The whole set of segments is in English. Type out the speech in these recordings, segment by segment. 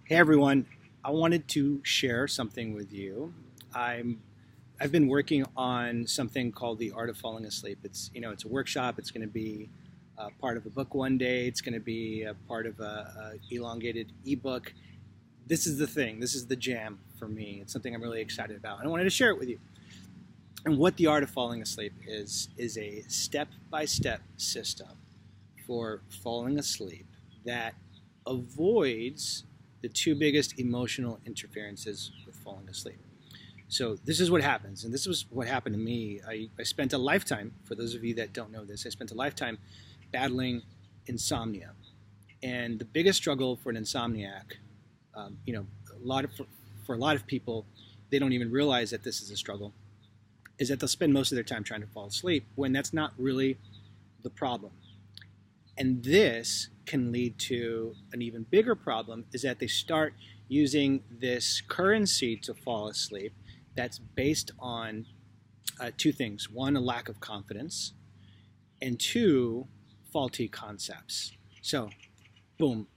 Hey everyone, I wanted to share something with you. I've been working on something called The Art of Falling Asleep. It's a workshop. It's going to be part of a book one day. It's going to be a part of a elongated ebook. This is the thing. This is the jam for me. It's something I'm really excited about. And I wanted to share it with you. And what The Art of Falling Asleep is a step-by-step system for falling asleep that avoids the two biggest emotional interferences with falling asleep. So this is what happens, and this was what happened to me. I spent a lifetime, for those of you that don't know this, I spent a lifetime battling insomnia. And the biggest struggle for an insomniac, for a lot of people, they don't even realize that this is a struggle, is that they'll spend most of their time trying to fall asleep when that's not really the problem. And this can lead to an even bigger problem, is that they start using this currency to fall asleep that's based on two things. One, a lack of confidence, and two, faulty concepts. So, boom,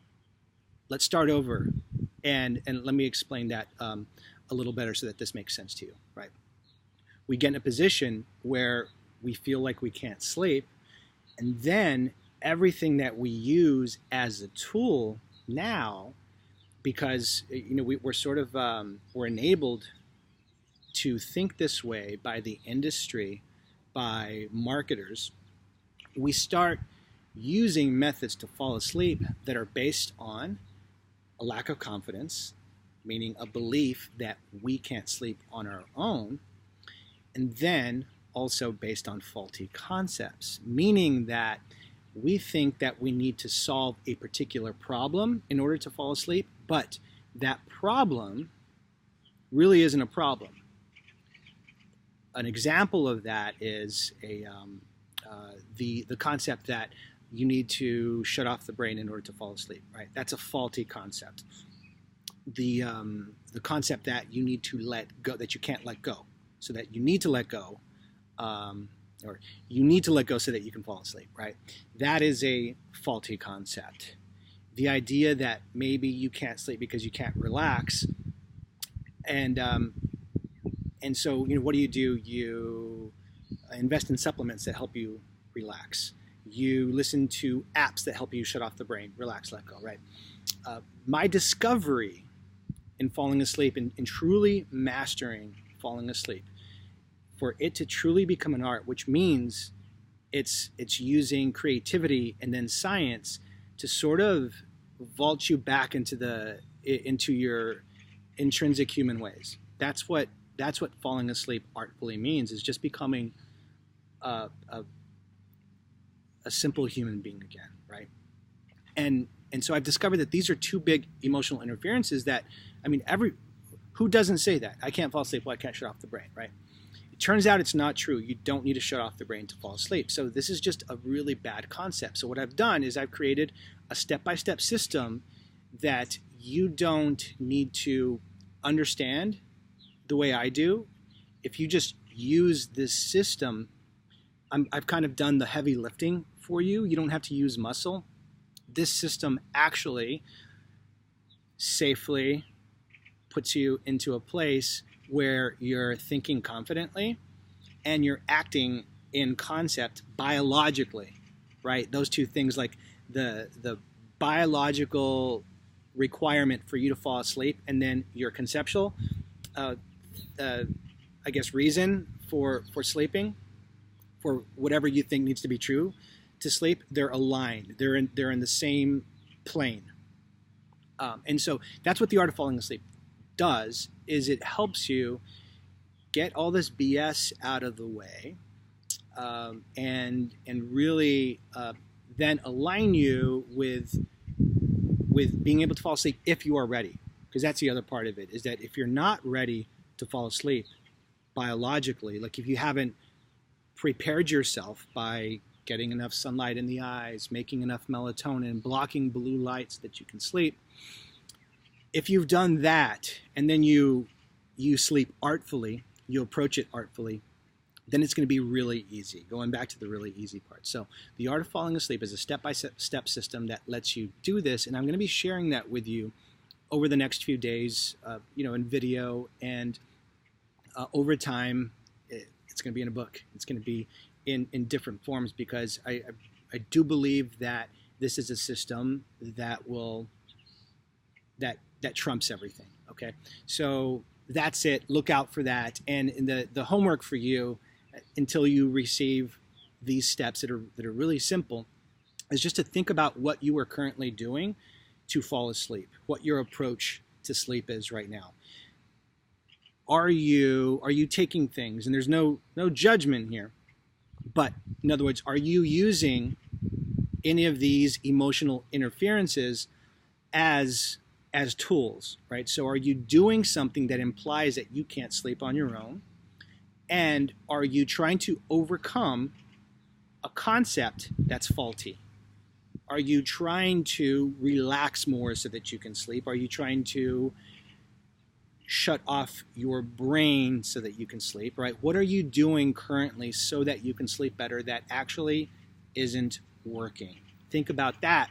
let's start over. And let me explain that a little better so that this makes sense to you, right? We get in a position where we feel like we can't sleep, and then everything that we use as a tool now, because we're enabled to think this way by the industry, by marketers, we start using methods to fall asleep that are based on a lack of confidence, meaning a belief that we can't sleep on our own, and then also based on faulty concepts, meaning that we think that we need to solve a particular problem in order to fall asleep, but that problem really isn't a problem. An example of that is the concept that you need to shut off the brain in order to fall asleep, right? That's a faulty concept. The concept that you need to let go, that you can't let go, so that you need to let go, or you need to let go so that you can fall asleep, right? That is a faulty concept. The idea that maybe you can't sleep because you can't relax, and so what do? You invest in supplements that help you relax. You listen to apps that help you shut off the brain, relax, let go, right? My discovery in falling asleep and truly mastering falling asleep, for it to truly become an art, which means it's using creativity and then science to sort of vault you back into your intrinsic human ways. That's what falling asleep artfully means, is just becoming a simple human being again, right? And so I've discovered that these are two big emotional interferences that, who doesn't say that? I can't fall asleep, well, I can't shut off the brain, right? Turns out it's not true. You don't need to shut off the brain to fall asleep. So this is just a really bad concept. So what I've done is I've created a step-by-step system that you don't need to understand the way I do. If you just use this system, I've kind of done the heavy lifting for you. You don't have to use muscle. This system actually safely puts you into a place where you're thinking confidently and you're acting in concept biologically, right? Those two things, like the biological requirement for you to fall asleep, and then your conceptual, reason for sleeping, for whatever you think needs to be true to sleep, they're aligned. They're in the same plane. And so that's what The Art of Falling Asleep does, is it helps you get all this BS out of the way, and really then align you with being able to fall asleep if you are ready. Because that's the other part of it, is that if you're not ready to fall asleep biologically, like if you haven't prepared yourself by getting enough sunlight in the eyes, making enough melatonin, blocking blue light so that you can sleep, if you've done that and then you sleep artfully, you approach it artfully, then it's going to be really easy. Going back to the really easy part. So The Art of Falling Asleep is a step-by-step system that lets you do this, and I'm going to be sharing that with you over the next few days, in video, and over time, it's going to be in a book. It's going to be in different forms, because I do believe that this is a system that trumps everything. Okay, so that's it. Look out for that. And the homework for you, until you receive these steps that are really simple, is just to think about what you are currently doing to fall asleep, what your approach to sleep is right now. Are you taking things, and there's no judgment here, but in other words, are you using any of these emotional interferences as tools, right? So are you doing something that implies that you can't sleep on your own? And are you trying to overcome a concept that's faulty? Are you trying to relax more so that you can sleep? Are you trying to shut off your brain so that you can sleep, right? What are you doing currently so that you can sleep better that actually isn't working? Think about that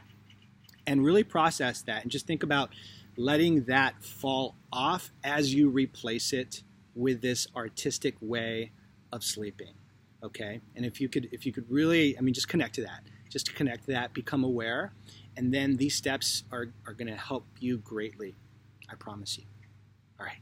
and really process that, and just think about letting that fall off as you replace it with this artistic way of sleeping. Okay? And if you could really, just connect to that. Just connect to that, become aware, and then these steps are going to help you greatly. I promise you. All right.